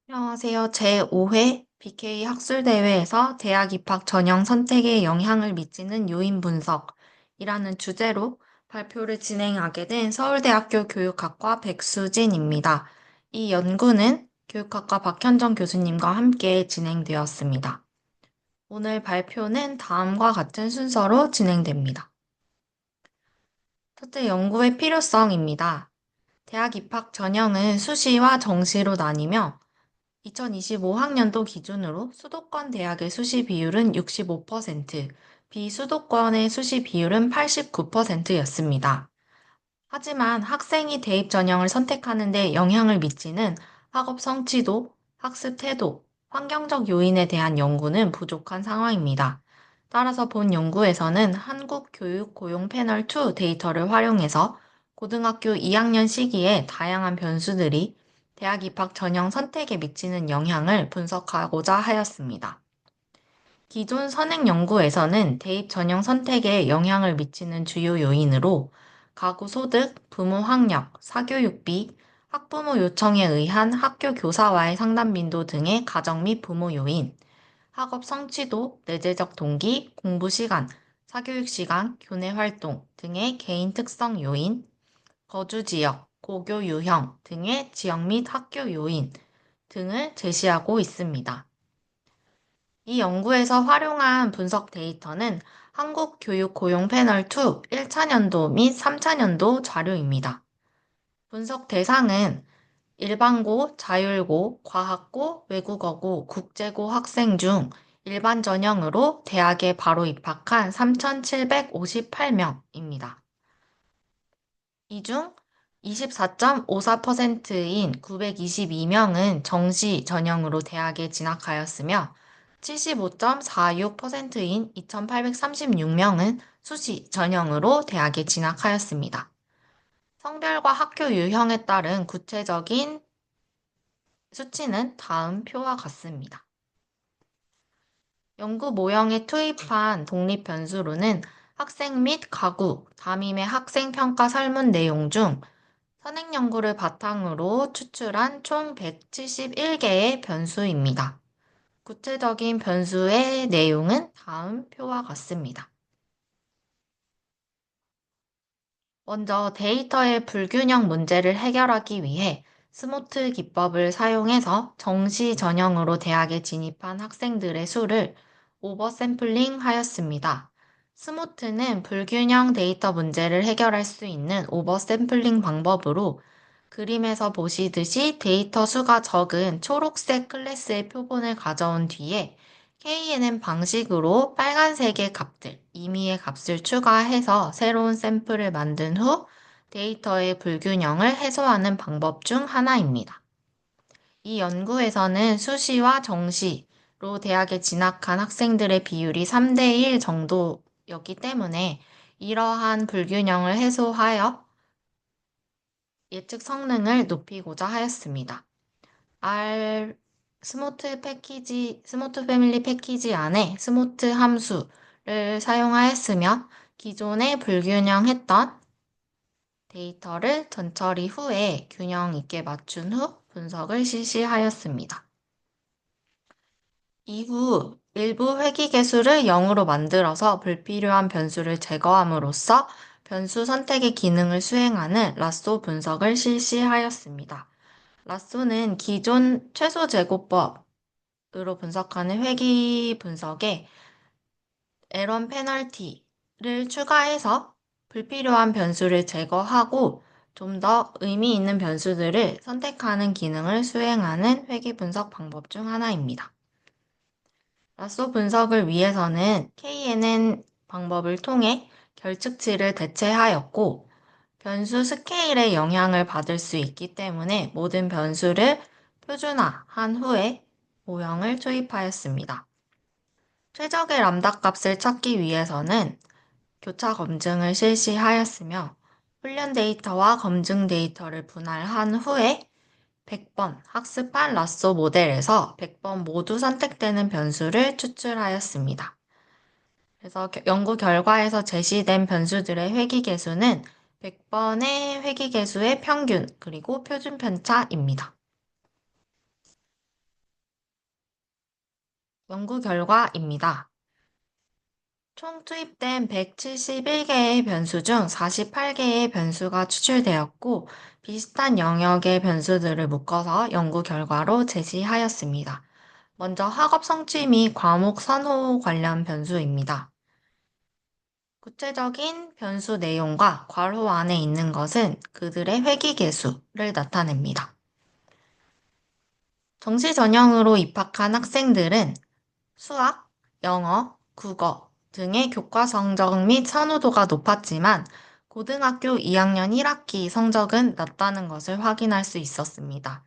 안녕하세요. 제5회 BK 학술대회에서 대학 입학 전형 선택에 영향을 미치는 요인 분석이라는 주제로 발표를 진행하게 된 서울대학교 교육학과 백수진입니다. 이 연구는 교육학과 박현정 교수님과 함께 진행되었습니다. 오늘 발표는 다음과 같은 순서로 진행됩니다. 첫째, 연구의 필요성입니다. 대학 입학 전형은 수시와 정시로 나뉘며 2025학년도 기준으로 수도권 대학의 수시 비율은 65%, 비수도권의 수시 비율은 89%였습니다. 하지만 학생이 대입 전형을 선택하는 데 영향을 미치는 학업 성취도, 학습 태도, 환경적 요인에 대한 연구는 부족한 상황입니다. 따라서 본 연구에서는 한국교육고용패널2 데이터를 활용해서 고등학교 2학년 시기에 다양한 변수들이 대학 입학 전형 선택에 미치는 영향을 분석하고자 하였습니다. 기존 선행 연구에서는 대입 전형 선택에 영향을 미치는 주요 요인으로 가구 소득, 부모 학력, 사교육비, 학부모 요청에 의한 학교 교사와의 상담 빈도 등의 가정 및 부모 요인, 학업 성취도, 내재적 동기, 공부 시간, 사교육 시간, 교내 활동 등의 개인 특성 요인, 거주 지역, 고교 유형 등의 지역 및 학교 요인 등을 제시하고 있습니다. 이 연구에서 활용한 분석 데이터는 한국교육고용패널2 1차년도 및 3차년도 자료입니다. 분석 대상은 일반고, 자율고, 과학고, 외국어고, 국제고 학생 중 일반 전형으로 대학에 바로 입학한 3,758명입니다. 이 중 24.54%인 922명은 정시 전형으로 대학에 진학하였으며 75.46%인 2,836명은 수시 전형으로 대학에 진학하였습니다. 성별과 학교 유형에 따른 구체적인 수치는 다음 표와 같습니다. 연구 모형에 투입한 독립 변수로는 학생 및 가구, 담임의 학생 평가 설문 내용 중 선행 연구를 바탕으로 추출한 총 171개의 변수입니다. 구체적인 변수의 내용은 다음 표와 같습니다. 먼저 데이터의 불균형 문제를 해결하기 위해 스모트 기법을 사용해서 정시 전형으로 대학에 진입한 학생들의 수를 오버샘플링 하였습니다. 스모트는 불균형 데이터 문제를 해결할 수 있는 오버샘플링 방법으로 그림에서 보시듯이 데이터 수가 적은 초록색 클래스의 표본을 가져온 뒤에 KNN 방식으로 빨간색의 값들, 임의의 값을 추가해서 새로운 샘플을 만든 후 데이터의 불균형을 해소하는 방법 중 하나입니다. 이 연구에서는 수시와 정시로 대학에 진학한 학생들의 비율이 3대1 정도였기 때문에 이러한 불균형을 해소하여 예측 성능을 높이고자 하였습니다. 스모트 패밀리 패키지 안에 스모트 함수를 사용하였으며 기존에 불균형했던 데이터를 전처리 후에 균형 있게 맞춘 후 분석을 실시하였습니다. 이후 일부 회귀개수를 0으로 만들어서 불필요한 변수를 제거함으로써 변수 선택의 기능을 수행하는 라쏘 분석을 실시하였습니다. 라쏘는 기존 최소제곱법으로 분석하는 회귀 분석에 에런 페널티를 추가해서 불필요한 변수를 제거하고 좀 더 의미 있는 변수들을 선택하는 기능을 수행하는 회귀 분석 방법 중 하나입니다. 라쏘 분석을 위해서는 KNN 방법을 통해 결측치를 대체하였고 변수 스케일에 영향을 받을 수 있기 때문에 모든 변수를 표준화한 후에 모형을 투입하였습니다. 최적의 람다 값을 찾기 위해서는 교차 검증을 실시하였으며 훈련 데이터와 검증 데이터를 분할한 후에 100번 학습한 라쏘 모델에서 100번 모두 선택되는 변수를 추출하였습니다. 그래서 연구 결과에서 제시된 변수들의 회귀개수는 100번의 회귀개수의 평균 그리고 표준 편차입니다. 연구 결과입니다. 총 투입된 171개의 변수 중 48개의 변수가 추출되었고, 비슷한 영역의 변수들을 묶어서 연구 결과로 제시하였습니다. 먼저 학업 성취 및 과목 선호 관련 변수입니다. 구체적인 변수 내용과 괄호 안에 있는 것은 그들의 회귀계수를 나타냅니다. 정시 전형으로 입학한 학생들은 수학, 영어, 국어 등의 교과 성적 및 선호도가 높았지만 고등학교 2학년 1학기 성적은 낮다는 것을 확인할 수 있었습니다.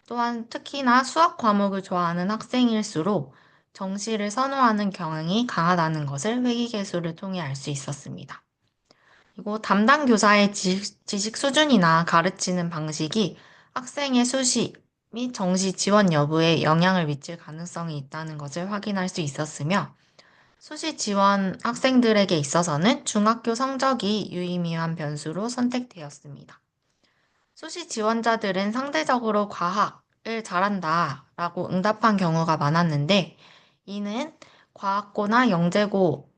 또한 특히나 수학 과목을 좋아하는 학생일수록 정시를 선호하는 경향이 강하다는 것을 회귀계수를 통해 알 수 있었습니다. 그리고 담당 교사의 지식 수준이나 가르치는 방식이 학생의 수시 및 정시 지원 여부에 영향을 미칠 가능성이 있다는 것을 확인할 수 있었으며, 수시 지원 학생들에게 있어서는 중학교 성적이 유의미한 변수로 선택되었습니다. 수시 지원자들은 상대적으로 과학을 잘한다 라고 응답한 경우가 많았는데, 이는 과학고나 영재고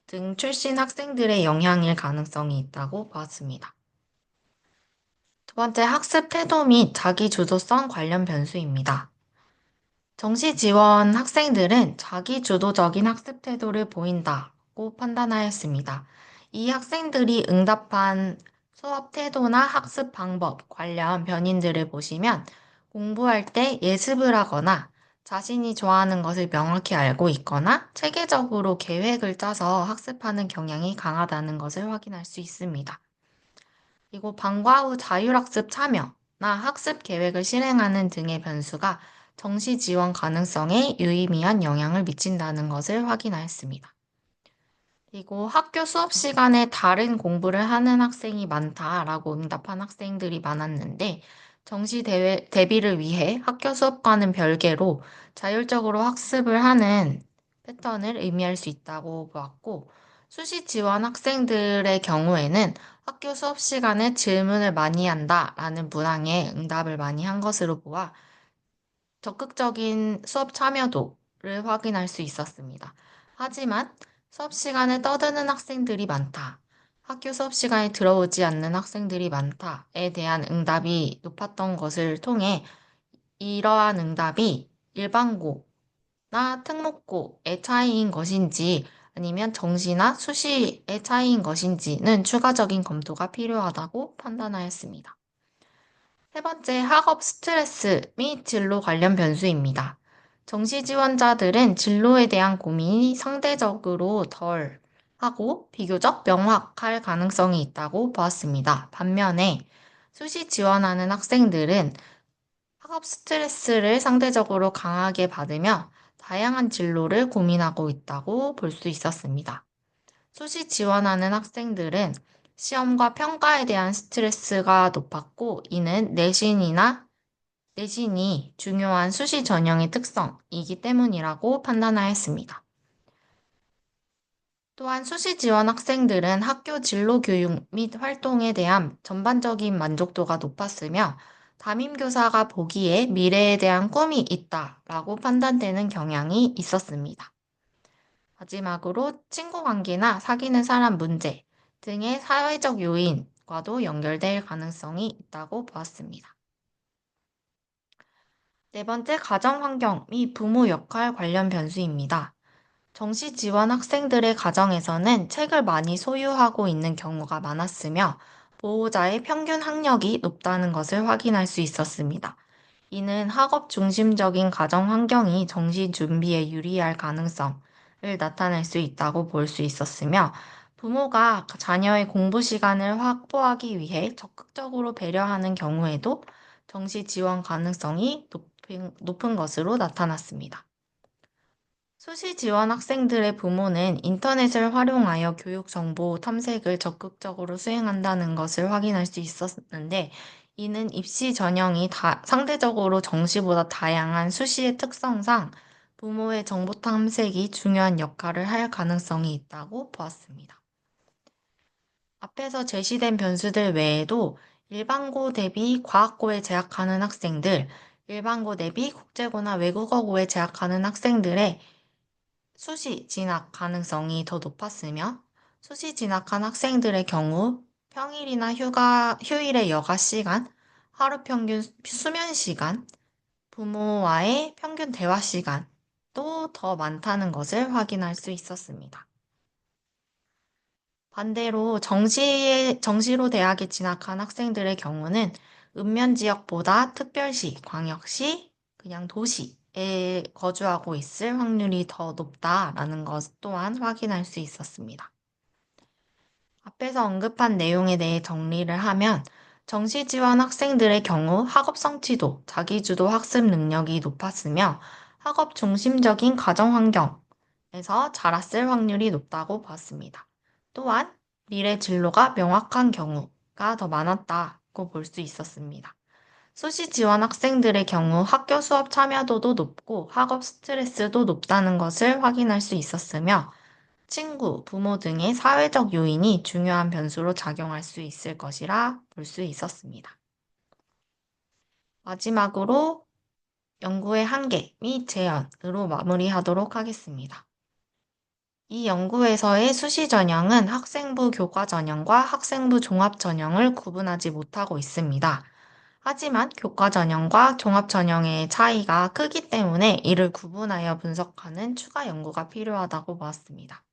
등 출신 학생들의 영향일 가능성이 있다고 보았습니다. 두 번째, 학습 태도 및 자기주도성 관련 변수입니다. 정시 지원 학생들은 자기주도적인 학습 태도를 보인다고 판단하였습니다. 이 학생들이 응답한 수업 태도나 학습 방법 관련 변인들을 보시면 공부할 때 예습을 하거나 자신이 좋아하는 것을 명확히 알고 있거나 체계적으로 계획을 짜서 학습하는 경향이 강하다는 것을 확인할 수 있습니다. 그리고 방과 후 자율학습 참여나 학습 계획을 실행하는 등의 변수가 정시 지원 가능성에 유의미한 영향을 미친다는 것을 확인하였습니다. 그리고 학교 수업 시간에 다른 공부를 하는 학생이 많다라고 응답한 학생들이 많았는데, 정시 대비를 위해 학교 수업과는 별개로 자율적으로 학습을 하는 패턴을 의미할 수 있다고 보았고, 수시 지원 학생들의 경우에는 학교 수업 시간에 질문을 많이 한다라는 문항에 응답을 많이 한 것으로 보아 적극적인 수업 참여도를 확인할 수 있었습니다. 하지만 수업 시간에 떠드는 학생들이 많다, 학교 수업 시간에 들어오지 않는 학생들이 많다에 대한 응답이 높았던 것을 통해 이러한 응답이 일반고나 특목고의 차이인 것인지 아니면 정시나 수시의 차이인 것인지는 추가적인 검토가 필요하다고 판단하였습니다. 세 번째, 학업 스트레스 및 진로 관련 변수입니다. 정시 지원자들은 진로에 대한 고민이 상대적으로 덜 하고 비교적 명확할 가능성이 있다고 보았습니다. 반면에 수시 지원하는 학생들은 학업 스트레스를 상대적으로 강하게 받으며 다양한 진로를 고민하고 있다고 볼 수 있었습니다. 수시 지원하는 학생들은 시험과 평가에 대한 스트레스가 높았고, 이는 내신이 중요한 수시 전형의 특성이기 때문이라고 판단하였습니다. 또한 수시 지원 학생들은 학교 진로 교육 및 활동에 대한 전반적인 만족도가 높았으며, 담임교사가 보기에 미래에 대한 꿈이 있다라고 판단되는 경향이 있었습니다. 마지막으로 친구 관계나 사귀는 사람 문제 등의 사회적 요인과도 연결될 가능성이 있다고 보았습니다. 네 번째, 가정 환경 및 부모 역할 관련 변수입니다. 정시 지원 학생들의 가정에서는 책을 많이 소유하고 있는 경우가 많았으며, 보호자의 평균 학력이 높다는 것을 확인할 수 있었습니다. 이는 학업 중심적인 가정 환경이 정시 준비에 유리할 가능성을 나타낼 수 있다고 볼 수 있었으며, 부모가 자녀의 공부 시간을 확보하기 위해 적극적으로 배려하는 경우에도 정시 지원 가능성이 높은 것으로 나타났습니다. 수시 지원 학생들의 부모는 인터넷을 활용하여 교육 정보 탐색을 적극적으로 수행한다는 것을 확인할 수 있었는데, 이는 입시 전형이 상대적으로 정시보다 다양한 수시의 특성상 부모의 정보 탐색이 중요한 역할을 할 가능성이 있다고 보았습니다. 앞에서 제시된 변수들 외에도 일반고 대비 과학고에 재학하는 학생들, 일반고 대비 국제고나 외국어고에 재학하는 학생들의 수시 진학 가능성이 더 높았으며 수시 진학한 학생들의 경우 평일이나 휴일의 여가 시간, 하루 평균 수면 시간, 부모와의 평균 대화 시간도 더 많다는 것을 확인할 수 있었습니다. 반대로 정시로 대학에 진학한 학생들의 경우는 읍면 지역보다 특별시, 광역시, 그냥 도시에 거주하고 있을 확률이 더 높다라는 것 또한 확인할 수 있었습니다. 앞에서 언급한 내용에 대해 정리를 하면 정시 지원 학생들의 경우 학업 성취도, 자기주도 학습 능력이 높았으며 학업 중심적인 가정 환경에서 자랐을 확률이 높다고 보았습니다. 또한 미래 진로가 명확한 경우가 더 많았다고 볼 수 있었습니다. 수시 지원 학생들의 경우 학교 수업 참여도도 높고 학업 스트레스도 높다는 것을 확인할 수 있었으며 친구, 부모 등의 사회적 요인이 중요한 변수로 작용할 수 있을 것이라 볼 수 있었습니다. 마지막으로 연구의 한계 및 제언으로 마무리하도록 하겠습니다. 이 연구에서의 수시 전형은 학생부 교과 전형과 학생부 종합 전형을 구분하지 못하고 있습니다. 하지만 교과 전형과 종합 전형의 차이가 크기 때문에 이를 구분하여 분석하는 추가 연구가 필요하다고 보았습니다.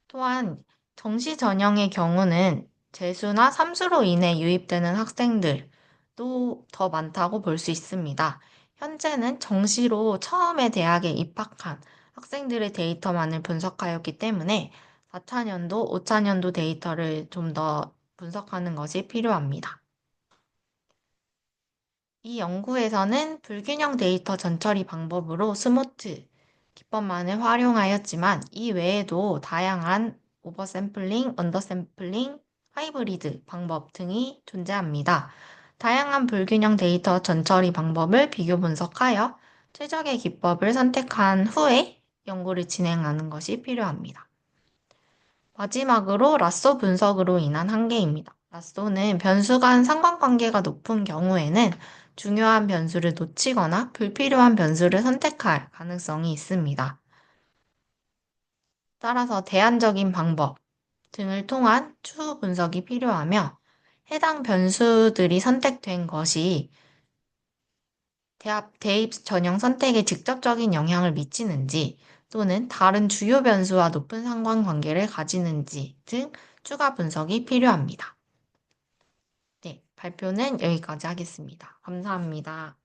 또한 정시 전형의 경우는 재수나 삼수로 인해 유입되는 학생들도 더 많다고 볼 수 있습니다. 현재는 정시로 처음에 대학에 입학한 학생들의 데이터만을 분석하였기 때문에 4차년도, 5차년도 데이터를 좀 더 분석하는 것이 필요합니다. 이 연구에서는 불균형 데이터 전처리 방법으로 스모트 기법만을 활용하였지만 이 외에도 다양한 오버샘플링, 언더샘플링, 하이브리드 방법 등이 존재합니다. 다양한 불균형 데이터 전처리 방법을 비교 분석하여 최적의 기법을 선택한 후에 연구를 진행하는 것이 필요합니다. 마지막으로 라쏘 분석으로 인한 한계입니다. 라쏘는 변수 간 상관관계가 높은 경우에는 중요한 변수를 놓치거나 불필요한 변수를 선택할 가능성이 있습니다. 따라서 대안적인 방법 등을 통한 추후 분석이 필요하며 해당 변수들이 선택된 것이 대입 전형 선택에 직접적인 영향을 미치는지 또는 다른 주요 변수와 높은 상관관계를 가지는지 등 추가 분석이 필요합니다. 네, 발표는 여기까지 하겠습니다. 감사합니다.